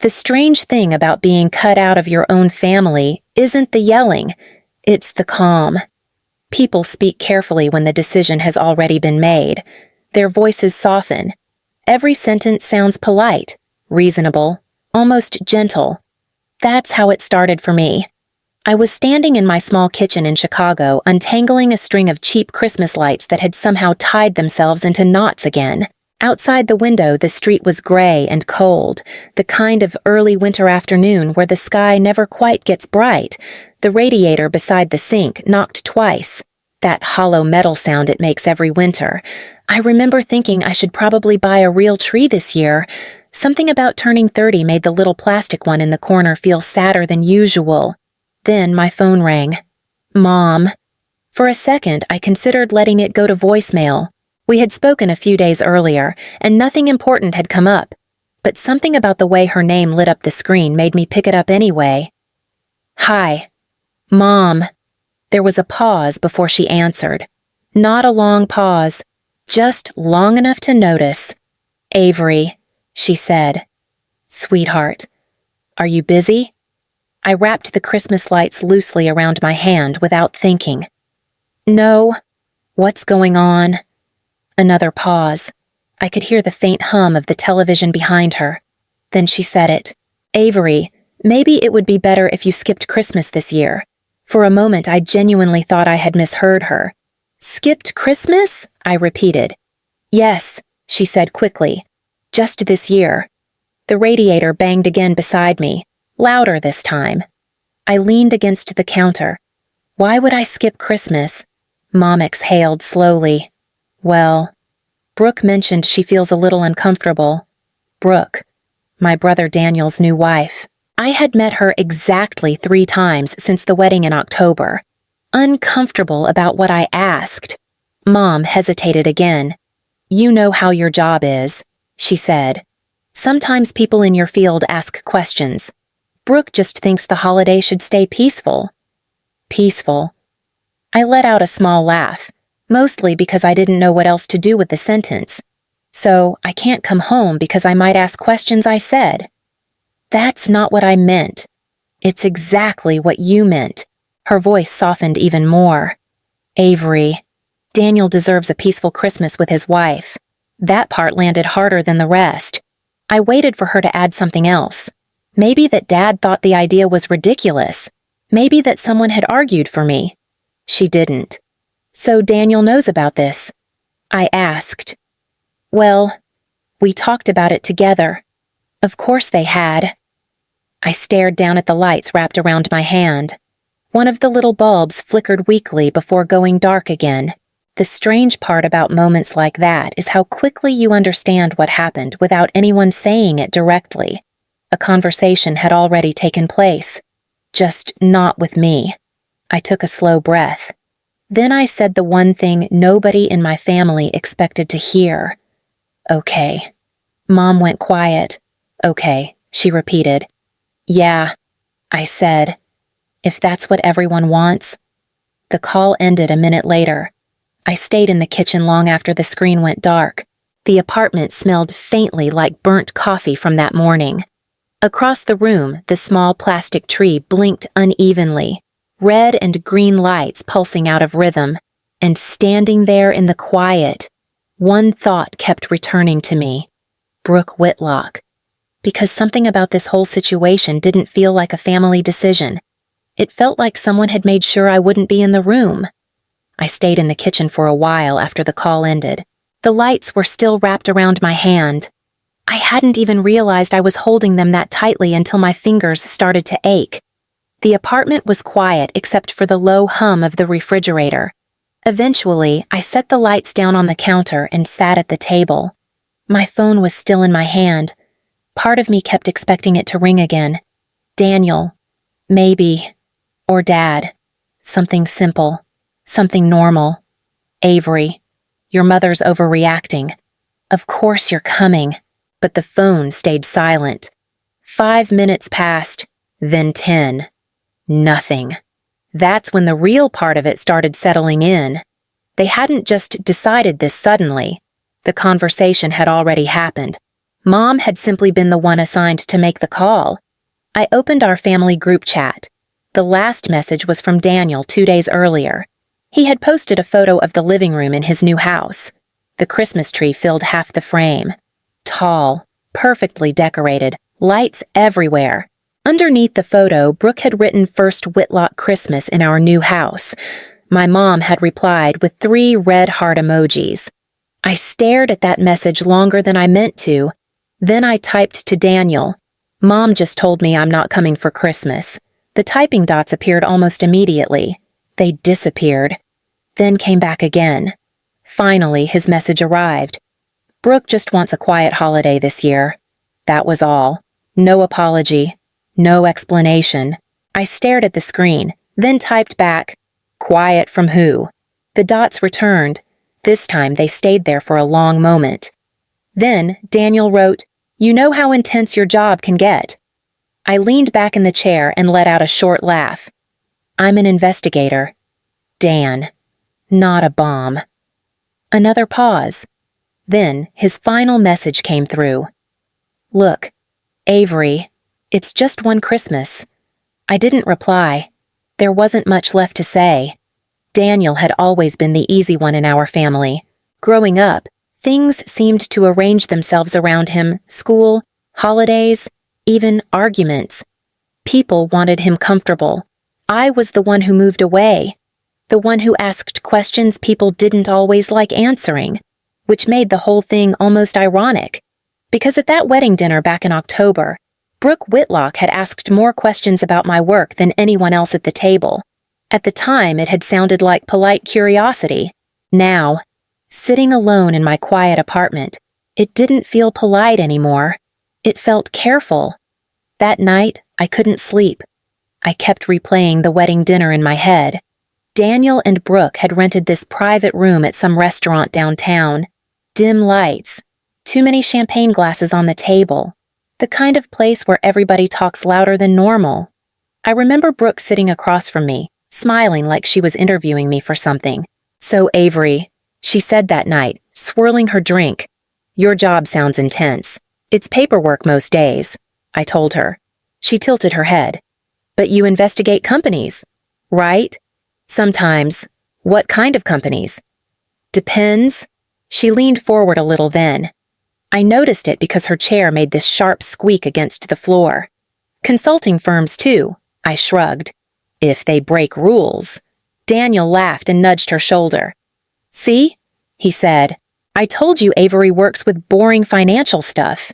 The strange thing about being cut out of your own family isn't the yelling, it's the calm. People speak carefully when the decision has already been made. Their voices soften. Every sentence sounds polite, reasonable, almost gentle. That's how it started for me. I was standing in my small kitchen in Chicago, untangling a string of cheap Christmas lights that had somehow tied themselves into knots again. Outside the window, the street was gray and cold, the kind of early winter afternoon where the sky never quite gets bright. The radiator beside the sink knocked twice, that hollow metal sound it makes every winter. I remember thinking I should probably buy a real tree this year. Something about turning 30 made the little plastic one in the corner feel sadder than usual. Then my phone rang. Mom. For a second, I considered letting it go to voicemail. We had spoken a few days earlier, and nothing important had come up. But something about the way her name lit up the screen made me pick it up anyway. Hi. Mom. There was a pause before she answered. Not a long pause, just long enough to notice. Avery, she said. Sweetheart, are you busy? I wrapped the Christmas lights loosely around my hand without thinking. No. What's going on? Another pause. I could hear the faint hum of the television behind her. Then she said it. Avery, maybe it would be better if you skipped Christmas this year. For a moment, I genuinely thought I had misheard her. Skipped Christmas? I repeated. Yes, she said quickly. Just this year. The radiator banged again beside me, louder this time. I leaned against the counter. Why would I skip Christmas? Mom exhaled slowly. Well, Brooke mentioned she feels a little uncomfortable. Brooke, my brother Daniel's new wife. I had met her exactly 3 times since the wedding in October. Uncomfortable about what I asked. Mom hesitated again. You know how your job is, she said. Sometimes people in your field ask questions. Brooke just thinks the holiday should stay peaceful. Peaceful. I let out a small laugh, mostly because I didn't know what else to do with the sentence. So, I can't come home because I might ask questions, I said. That's not what I meant. It's exactly what you meant. Her voice softened even more. Avery, Daniel deserves a peaceful Christmas with his wife. That part landed harder than the rest. I waited for her to add something else. Maybe that Dad thought the idea was ridiculous. Maybe that someone had argued for me. She didn't. So Daniel knows about this? I asked. Well, we talked about it together. Of course they had. I stared down at the lights wrapped around my hand. One of the little bulbs flickered weakly before going dark again. The strange part about moments like that is how quickly you understand what happened without anyone saying it directly. A conversation had already taken place. Just not with me. I took a slow breath. Then I said the one thing nobody in my family expected to hear. Okay. Mom went quiet. Okay, she repeated. Yeah, I said. If that's what everyone wants. The call ended a minute later. I stayed in the kitchen long after the screen went dark. The apartment smelled faintly like burnt coffee from that morning. Across the room, the small plastic tree blinked unevenly, red and green lights pulsing out of rhythm, and standing there in the quiet, one thought kept returning to me. Brooke Whitlock. Because something about this whole situation didn't feel like a family decision. It felt like someone had made sure I wouldn't be in the room. I stayed in the kitchen for a while after the call ended. The lights were still wrapped around my hand. I hadn't even realized I was holding them that tightly until my fingers started to ache. The apartment was quiet except for the low hum of the refrigerator. Eventually, I set the lights down on the counter and sat at the table. My phone was still in my hand. Part of me kept expecting it to ring again. Daniel. Maybe. Or Dad. Something simple. Something normal. Avery. Your mother's overreacting. Of course you're coming. But the phone stayed silent. 5 minutes passed, then 10. Nothing. That's when the real part of it started settling in. They hadn't just decided this suddenly. The conversation had already happened. Mom had simply been the one assigned to make the call. I opened our family group chat. The last message was from Daniel 2 days earlier. He had posted a photo of the living room in his new house. The Christmas tree filled half the frame. Tall, perfectly decorated, lights everywhere. Underneath the photo, Brooke had written "First Whitlock Christmas in our new house." My mom had replied with 3 red heart emojis. I stared at that message longer than I meant to. Then I typed to Daniel. "Mom just told me I'm not coming for Christmas." The typing dots appeared almost immediately. They disappeared, then came back again. Finally, his message arrived. "Brooke just wants a quiet holiday this year." That was all. No apology. No explanation. I stared at the screen, then typed back, "Quiet from who?" The dots returned. This time they stayed there for a long moment. Then Daniel wrote, "You know how intense your job can get." I leaned back in the chair and let out a short laugh. "I'm an investigator. Dan. Not a bomb." Another pause. Then his final message came through. "Look, Avery, it's just one Christmas." I didn't reply. There wasn't much left to say. Daniel had always been the easy one in our family. Growing up, things seemed to arrange themselves around him: school, holidays, even arguments. People wanted him comfortable. I was the one who moved away, the one who asked questions people didn't always like answering, which made the whole thing almost ironic. Because at that wedding dinner back in October, Brooke Whitlock had asked more questions about my work than anyone else at the table. At the time, it had sounded like polite curiosity. Now, sitting alone in my quiet apartment, it didn't feel polite anymore. It felt careful. That night, I couldn't sleep. I kept replaying the wedding dinner in my head. Daniel and Brooke had rented this private room at some restaurant downtown. Dim lights, too many champagne glasses on the table, the kind of place where everybody talks louder than normal. I remember Brooke sitting across from me, smiling like she was interviewing me for something. "So, Avery," she said that night, swirling her drink, "your job sounds intense. It's paperwork most days," I told her. She tilted her head. "But you investigate companies, right?" "Sometimes." "What kind of companies?" "Depends." She leaned forward a little then. I noticed it because her chair made this sharp squeak against the floor. "Consulting firms, too," I shrugged. "If they break rules." Daniel laughed and nudged her shoulder. "See?" he said. "I told you Avery works with boring financial stuff."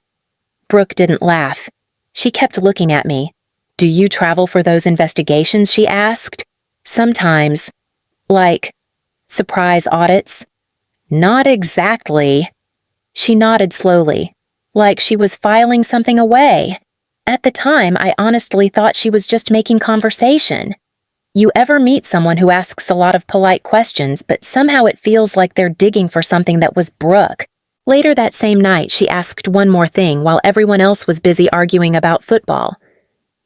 Brooke didn't laugh. She kept looking at me. "Do you travel for those investigations?" she asked. "Sometimes." "Like surprise audits?" "Not exactly." She nodded slowly, like she was filing something away. At the time, I honestly thought she was just making conversation. You ever meet someone who asks a lot of polite questions, but somehow it feels like they're digging for something that was Brooke? Later that same night, she asked one more thing while everyone else was busy arguing about football.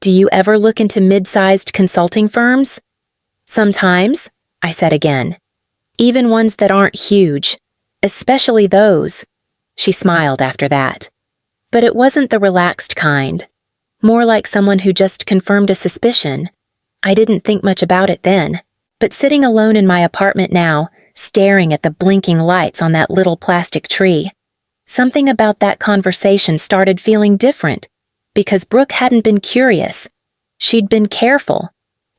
"Do you ever look into mid-sized consulting firms?" "Sometimes," I said again. "Even ones that aren't huge. Especially those." She smiled after that. But it wasn't the relaxed kind. More like someone who just confirmed a suspicion. I didn't think much about it then. But sitting alone in my apartment now, staring at the blinking lights on that little plastic tree, something about that conversation started feeling different. Because Brooke hadn't been curious. She'd been careful.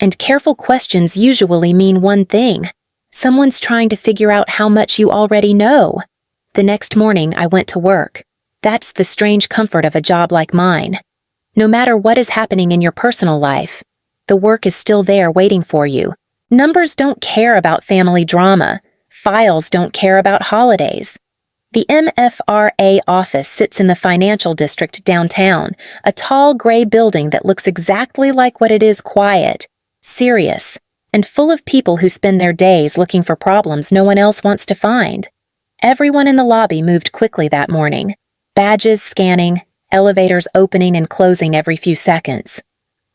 And careful questions usually mean one thing. Someone's trying to figure out how much you already know. The next morning, I went to work. That's the strange comfort of a job like mine. No matter what is happening in your personal life, the work is still there waiting for you. Numbers don't care about family drama. Files don't care about holidays. The MFRA office sits in the financial district downtown, a tall gray building that looks exactly like what it is: quiet, serious, and full of people who spend their days looking for problems no one else wants to find. Everyone in the lobby moved quickly that morning. Badges scanning, elevators opening and closing every few seconds.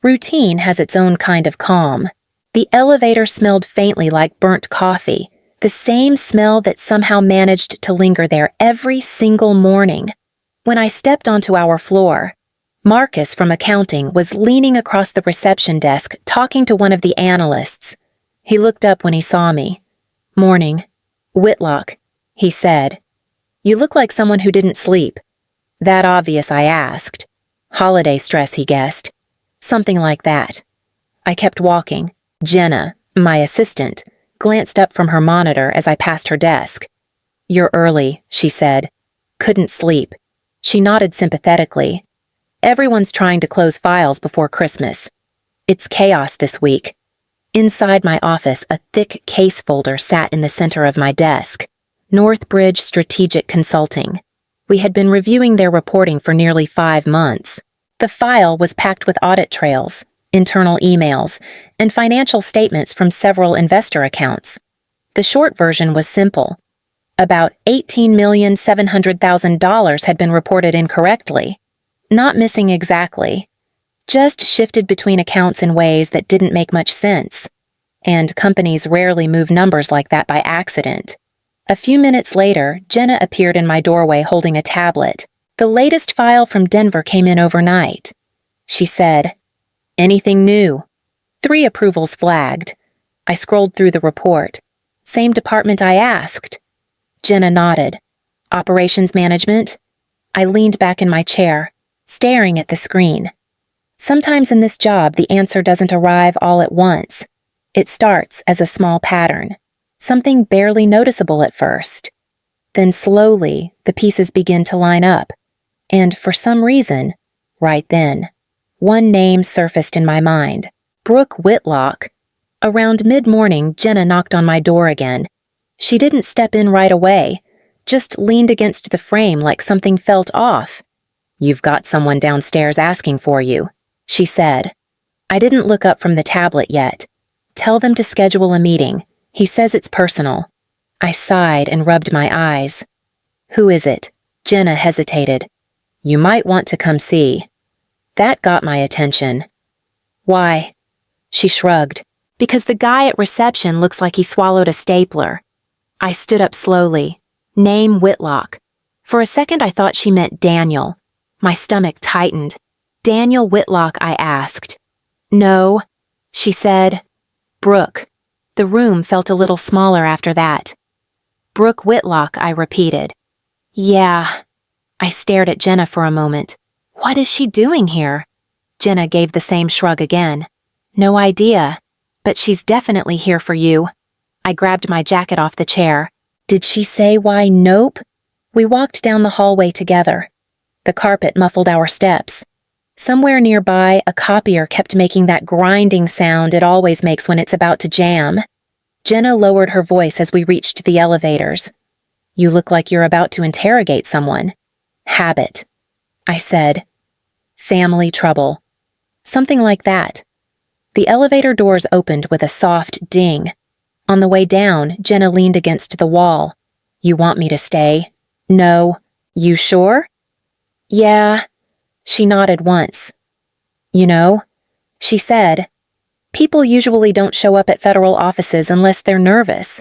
Routine has its own kind of calm. The elevator smelled faintly like burnt coffee, the same smell that somehow managed to linger there every single morning. When I stepped onto our floor, Marcus from accounting was leaning across the reception desk talking to one of the analysts. He looked up when he saw me. "Morning. Whitlock," he said. "You look like someone who didn't sleep." "That obvious?" I asked. "Holiday stress," he guessed. "Something like that." I kept walking. Jenna, my assistant, glanced up from her monitor as I passed her desk. "You're early," she said. "Couldn't sleep." She nodded sympathetically. "Everyone's trying to close files before Christmas. It's chaos this week." Inside my office, a thick case folder sat in the center of my desk. Northbridge Strategic Consulting. We had been reviewing their reporting for nearly 5 months. The file was packed with audit trails, internal emails, and financial statements from several investor accounts. The short version was simple. About $18,700,000 had been reported incorrectly. Not missing exactly. Just shifted between accounts in ways that didn't make much sense. And companies rarely move numbers like that by accident. A few minutes later, Jenna appeared in my doorway holding a tablet. "The latest file from Denver came in overnight," she said. "Anything new?" 3 approvals flagged. I scrolled through the report. "Same department I asked." Jenna nodded. "Operations management?" I leaned back in my chair, staring at the screen. Sometimes in this job, the answer doesn't arrive all at once. It starts as a small pattern, something barely noticeable at first. Then slowly, the pieces begin to line up. And for some reason, right then, one name surfaced in my mind. Brooke Whitlock. Around mid-morning, Jenna knocked on my door again. She didn't step in right away, just leaned against the frame like something felt off. "You've got someone downstairs asking for you," she said. I didn't look up from the tablet yet. "Tell them to schedule a meeting. He says it's personal." I sighed and rubbed my eyes. "Who is it?" Jenna hesitated. "You might want to come see." That got my attention. "Why?" She shrugged. "Because the guy at reception looks like he swallowed a stapler." I stood up slowly. Name Whitlock. For a second I thought she meant Daniel. My stomach tightened. "Daniel Whitlock?" I asked. "No," she said. "Brooke." The room felt a little smaller after that. "Brooke Whitlock," I repeated. "Yeah." I stared at Jenna for a moment. What is she doing here? Jenna gave the same shrug again. "No idea, but she's definitely here for you." I grabbed my jacket off the chair. Did she say why nope? We walked down the hallway together. The carpet muffled our steps. Somewhere nearby, a copier kept making that grinding sound it always makes when it's about to jam. Jenna lowered her voice as we reached the elevators. "You look like you're about to interrogate someone." "Habit," I said. "Family trouble." Something like that. The elevator doors opened with a soft ding. On the way down, Jenna leaned against the wall. "You want me to stay?" "No." "You sure?" "Yeah." She nodded once. "You know," she said, "people usually don't show up at federal offices unless they're nervous."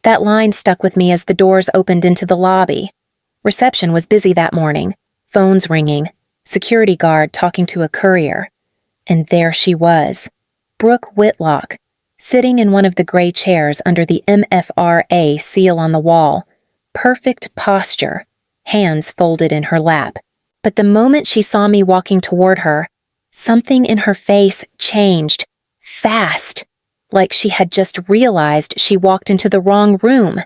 That line stuck with me as the doors opened into the lobby. Reception was busy that morning, phones ringing, security guard talking to a courier. And there she was, Brooke Whitlock, sitting in one of the gray chairs under the MFRA seal on the wall. Perfect posture, hands folded in her lap. But the moment she saw me walking toward her, something in her face changed, fast, like she had just realized she walked into the wrong room.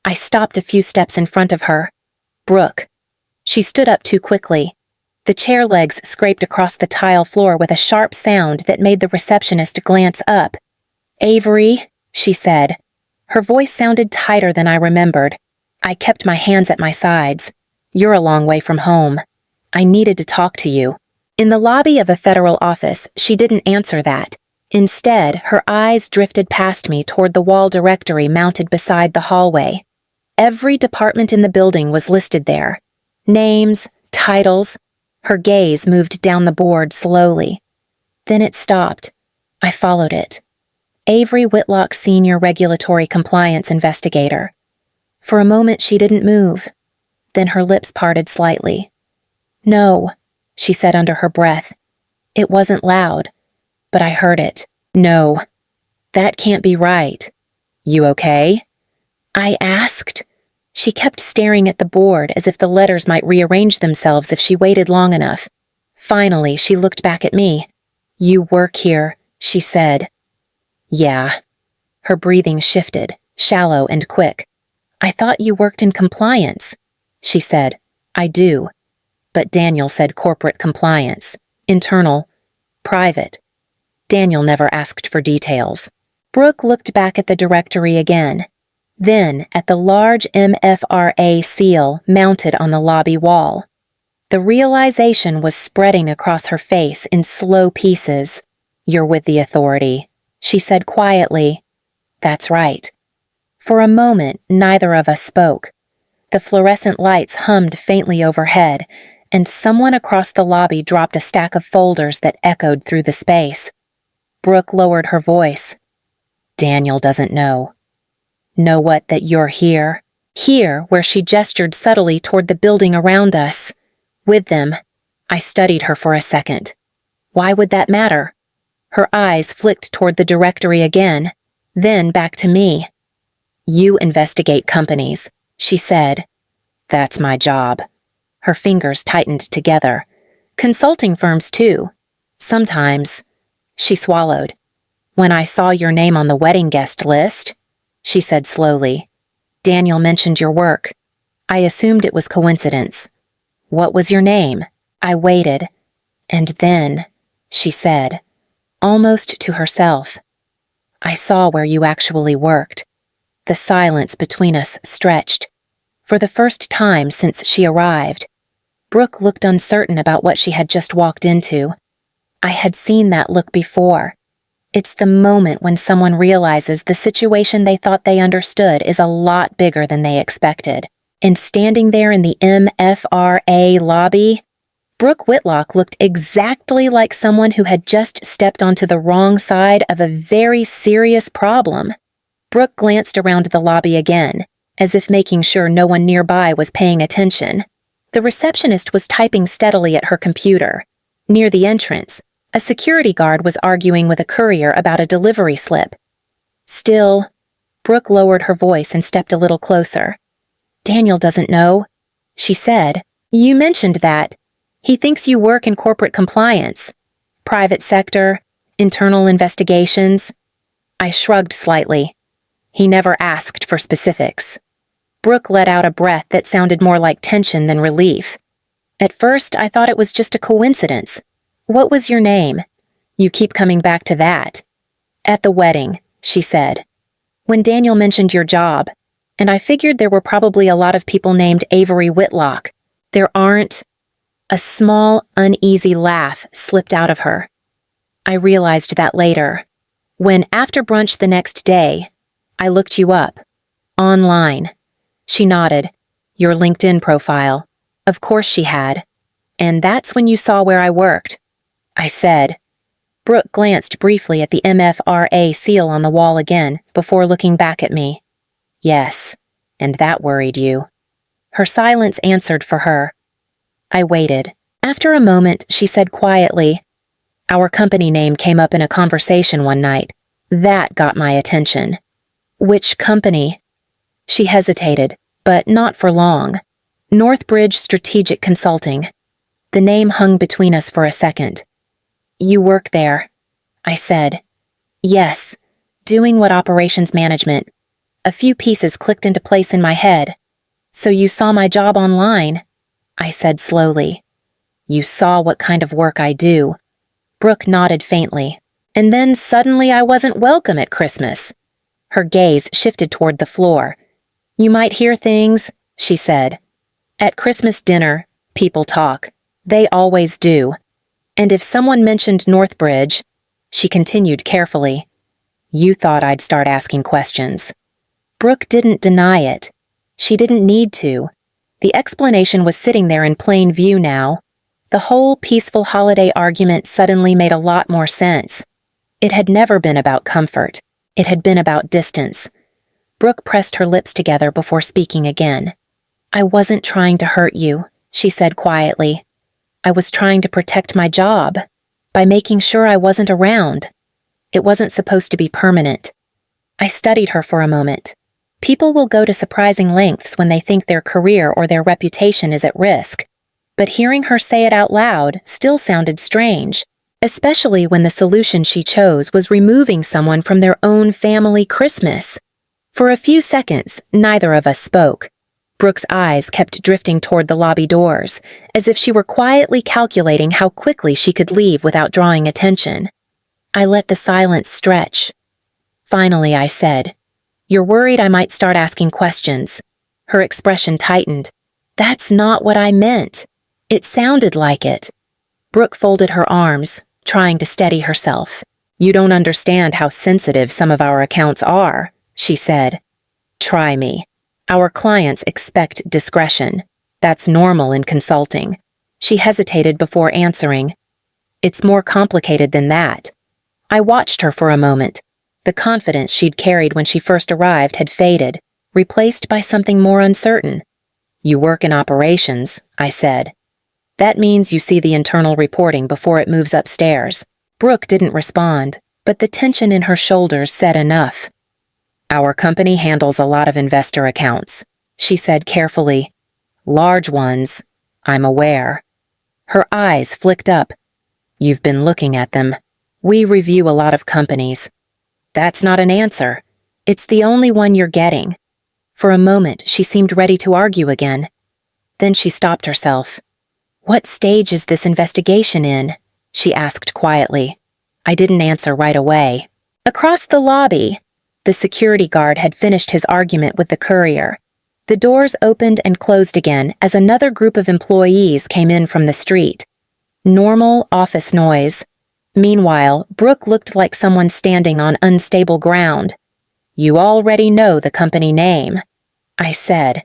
I stopped a few steps in front of her. "Brooke." She stood up too quickly. The chair legs scraped across the tile floor with a sharp sound that made the receptionist glance up. "Avery," she said. Her voice sounded tighter than I remembered. I kept my hands at my sides. "You're a long way from home. I needed to talk to you." In the lobby of a federal office, she didn't answer that. Instead, her eyes drifted past me toward the wall directory mounted beside the hallway. Every department in the building was listed there. Names, titles. Her gaze moved down the board slowly. Then it stopped. I followed it. Avery Whitlock, Senior Regulatory Compliance Investigator. For a moment she didn't move. Then her lips parted slightly. No, she said under her breath. It wasn't loud, but I heard it. No, that can't be right. You okay? I asked. She kept staring at the board as if the letters might rearrange themselves if she waited long enough. Finally, she looked back at me. You work here, she said. Yeah. Her breathing shifted, shallow and quick. I thought you worked in compliance, she said. I do. But Daniel said corporate compliance, internal, private. Daniel never asked for details. Brooke looked back at the directory again, then at the large MFRA seal mounted on the lobby wall. The realization was spreading across her face in slow pieces. You're with the authority, she said quietly. That's right. For a moment, neither of us spoke. The fluorescent lights hummed faintly overhead, and someone across the lobby dropped a stack of folders that echoed through the space. Brooke lowered her voice. Daniel doesn't know. Know what, that you're here? Here, where she gestured subtly toward the building around us. With them. I studied her for a second. Why would that matter? Her eyes flicked toward the directory again, then back to me. You investigate companies, she said. That's my job. Her fingers tightened together. Consulting firms, too. Sometimes. She swallowed. When I saw your name on the wedding guest list, she said slowly, Daniel mentioned your work. I assumed it was coincidence. What was your name? I waited. And then, she said, almost to herself, I saw where you actually worked. The silence between us stretched. For the first time since she arrived, Brooke looked uncertain about what she had just walked into. I had seen that look before. It's the moment when someone realizes the situation they thought they understood is a lot bigger than they expected. And standing there in the MFRA lobby, Brooke Whitlock looked exactly like someone who had just stepped onto the wrong side of a very serious problem. Brooke glanced around the lobby again, as if making sure no one nearby was paying attention. The receptionist was typing steadily at her computer. Near the entrance, a security guard was arguing with a courier about a delivery slip. Still, Brooke lowered her voice and stepped a little closer. Daniel doesn't know, she said. You mentioned that. He thinks you work in corporate compliance. Private sector, internal investigations. I shrugged slightly. He never asked for specifics. Brooke let out a breath that sounded more like tension than relief. At first, I thought it was just a coincidence. What was your name? You keep coming back to that. At the wedding, she said. When Daniel mentioned your job, and I figured there were probably a lot of people named Avery Whitlock. There aren't. A small, uneasy laugh slipped out of her. I realized that later. When, after brunch the next day, I looked you up. Online. She nodded. Your LinkedIn profile. Of course she had. And that's when you saw where I worked. I said. Brooke glanced briefly at the MFRA seal on the wall again before looking back at me. Yes, and that worried you. Her silence answered for her. I waited. After a moment, she said quietly, Our company name came up in a conversation one night. That got my attention. Which company? She hesitated, but not for long. Northbridge Strategic Consulting. The name hung between us for a second. You work there, I said. Yes, doing what operations management. A few pieces clicked into place in my head. So you saw my job online, I said slowly. You saw what kind of work I do. Brooke nodded faintly. And then suddenly I wasn't welcome at Christmas. Her gaze shifted toward the floor. You might hear things, she said. At Christmas dinner, people talk. They always do. And if someone mentioned Northbridge, she continued carefully, you thought I'd start asking questions. Brooke didn't deny it. She didn't need to. The explanation was sitting there in plain view now. The whole peaceful holiday argument suddenly made a lot more sense. It had never been about comfort. It had been about distance. Brooke pressed her lips together before speaking again. I wasn't trying to hurt you, she said quietly. I was trying to protect my job by making sure I wasn't around. It wasn't supposed to be permanent. I studied her for a moment. People will go to surprising lengths when they think their career or their reputation is at risk. But hearing her say it out loud still sounded strange, especially when the solution she chose was removing someone from their own family Christmas. For a few seconds, neither of us spoke. Brooke's eyes kept drifting toward the lobby doors, as if she were quietly calculating how quickly she could leave without drawing attention. I let the silence stretch. Finally, I said, "You're worried I might start asking questions." Her expression tightened. "That's not what I meant." It sounded like it. Brooke folded her arms, trying to steady herself. "You don't understand how sensitive some of our accounts are," she said. "Try me. Our clients expect discretion. That's normal in consulting." She hesitated before answering. "It's more complicated than that." I watched her for a moment. The confidence she'd carried when she first arrived had faded, replaced by something more uncertain. "You work in operations," I said. "That means you see the internal reporting before it moves upstairs." Brooke didn't respond, but the tension in her shoulders said enough. "Our company handles a lot of investor accounts," she said carefully. "Large ones, I'm aware." Her eyes flicked up. "You've been looking at them. We review a lot of companies." "That's not an answer. It's the only one you're getting." For a moment, she seemed ready to argue again. Then she stopped herself. "What stage is this investigation in?" she asked quietly. I didn't answer right away. Across the lobby, the security guard had finished his argument with the courier. The doors opened and closed again as another group of employees came in from the street. Normal office noise. Meanwhile, Brooke looked like someone standing on unstable ground. "You already know the company name," I said.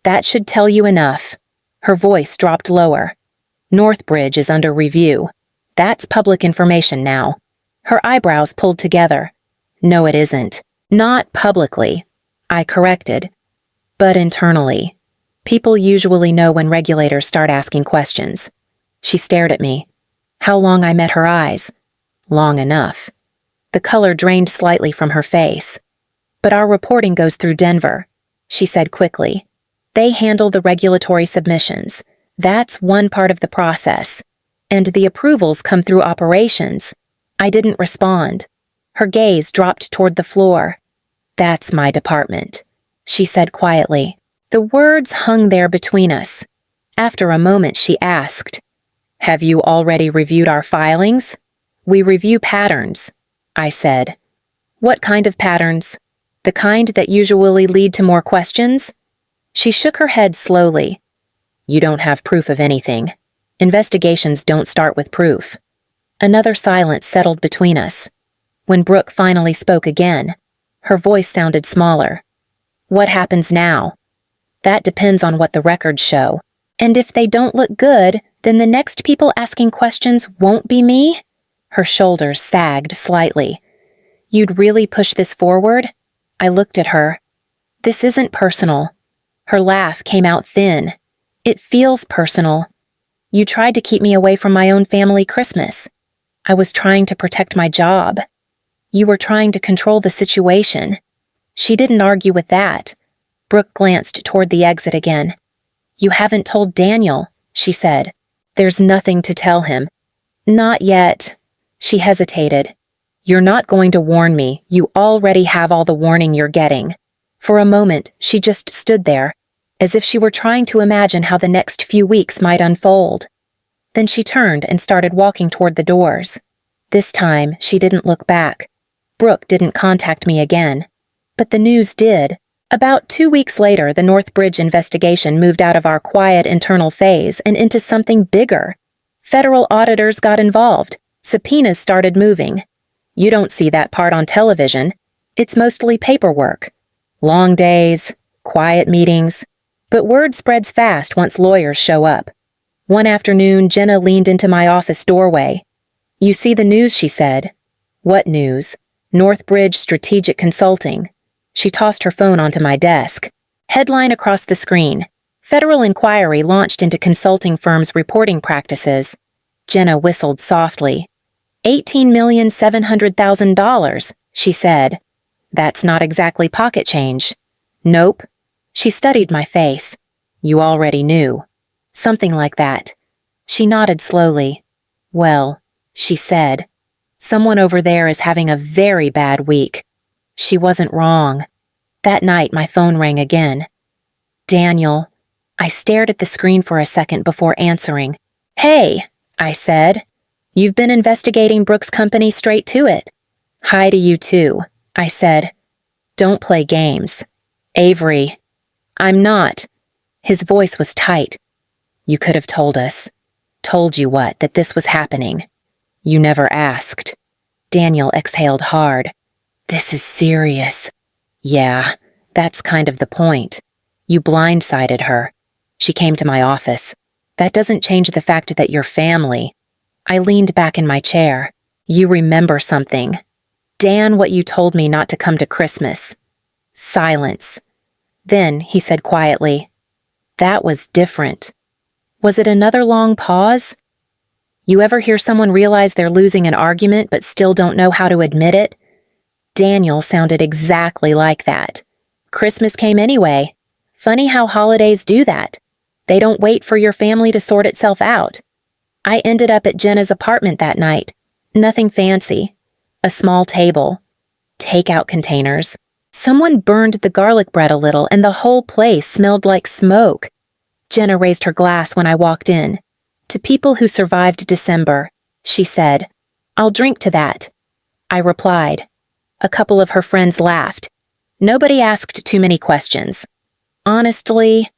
"That should tell you enough." Her voice dropped lower. "Northbridge is under review. That's public information now." Her eyebrows pulled together. "No, it isn't. Not publicly," I corrected. "But internally. People usually know when regulators start asking questions." She stared at me. How long I met her eyes? Long enough. The color drained slightly from her face. "But our reporting goes through Denver," she said quickly. "They handle the regulatory submissions. That's one part of the process. And the approvals come through operations." I didn't respond. Her gaze dropped toward the floor. "That's my department," she said quietly. The words hung there between us. After a moment, she asked, "Have you already reviewed our filings?" "We review patterns," I said. "What kind of patterns? The kind that usually lead to more questions?" She shook her head slowly. "You don't have proof of anything. Investigations don't start with proof." Another silence settled between us. When Brooke finally spoke again, her voice sounded smaller. "What happens now?" "That depends on what the records show. And if they don't look good, then the next people asking questions won't be me?" Her shoulders sagged slightly. "You'd really push this forward?" I looked at her. "This isn't personal." Her laugh came out thin. "It feels personal. You tried to keep me away from my own family Christmas. I was trying to protect my job. You were trying to control the situation." She didn't argue with that. Brooke glanced toward the exit again. "You haven't told Daniel," she said. "There's nothing to tell him." "Not yet." She hesitated. "You're not going to warn me. You already have all the warning you're getting." For a moment, she just stood there, as if she were trying to imagine how the next few weeks might unfold. Then she turned and started walking toward the doors. This time, she didn't look back. Brooke didn't contact me again. But the news did. About 2 weeks later, the Northbridge investigation moved out of our quiet internal phase and into something bigger. Federal auditors got involved. Subpoenas started moving. You don't see that part on television. It's mostly paperwork. Long days, quiet meetings. But word spreads fast once lawyers show up. One afternoon, Jenna leaned into my office doorway. "You see the news," she said. "What news?" "Northbridge Strategic Consulting." She tossed her phone onto my desk. Headline across the screen: Federal inquiry launched into consulting firms' reporting practices. Jenna whistled softly. $18,700,000, she said. That's not exactly pocket change. Nope. She studied my face. You already knew. Something like that. She nodded slowly. Well, she said, someone over there is having a very bad week. She wasn't wrong. That night, my phone rang again. Daniel. I stared at the screen for a second before answering. Hey, I said. You've been investigating Brooks' company straight to it. Hi to you too, I said. Don't play games. Avery. I'm not. His voice was tight. You could have told us. Told you what, that this was happening. You never asked. Daniel exhaled hard. This is serious. Yeah, that's kind of the point. You blindsided her. She came to my office. That doesn't change the fact that you're family. I leaned back in my chair. You remember something. Dan, what you told me not to come to Christmas. Silence. Then he said quietly, that was different. Was it another long pause? You ever hear someone realize they're losing an argument but still don't know how to admit it? Daniel sounded exactly like that. Christmas came anyway. Funny how holidays do that. They don't wait for your family to sort itself out. I ended up at Jenna's apartment that night. Nothing fancy. A small table. Takeout containers. Someone burned the garlic bread a little and the whole place smelled like smoke. Jenna raised her glass when I walked in. To people who survived December, she said, I'll drink to that. I replied. A couple of her friends laughed. Nobody asked too many questions. Honestly,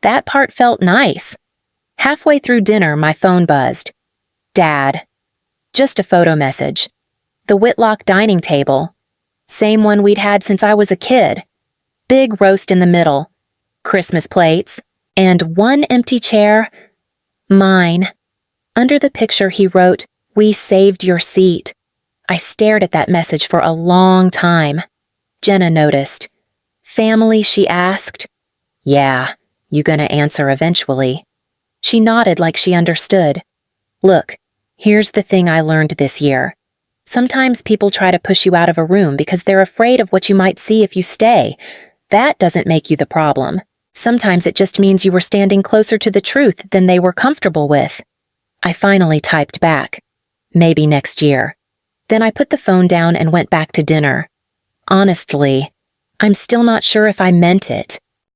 that part felt nice. Halfway through dinner, my phone buzzed. Dad. Just a photo message. The Whitlock dining table. Same one we'd had since I was a kid. Big roast in the middle. Christmas plates. And one empty chair. Mine. Under the picture he wrote, We saved your seat. I stared at that message for a long time. Jenna noticed. Family, she asked. Yeah, you gonna answer eventually. She nodded like she understood. Look, here's the thing I learned this year. Sometimes people try to push you out of a room because they're afraid of what you might see if you stay. That doesn't make you the problem. Sometimes it just means you were standing closer to the truth than they were comfortable with. I finally typed back. Maybe next year. Then I put the phone down and went back to dinner. Honestly, I'm still not sure if I meant it.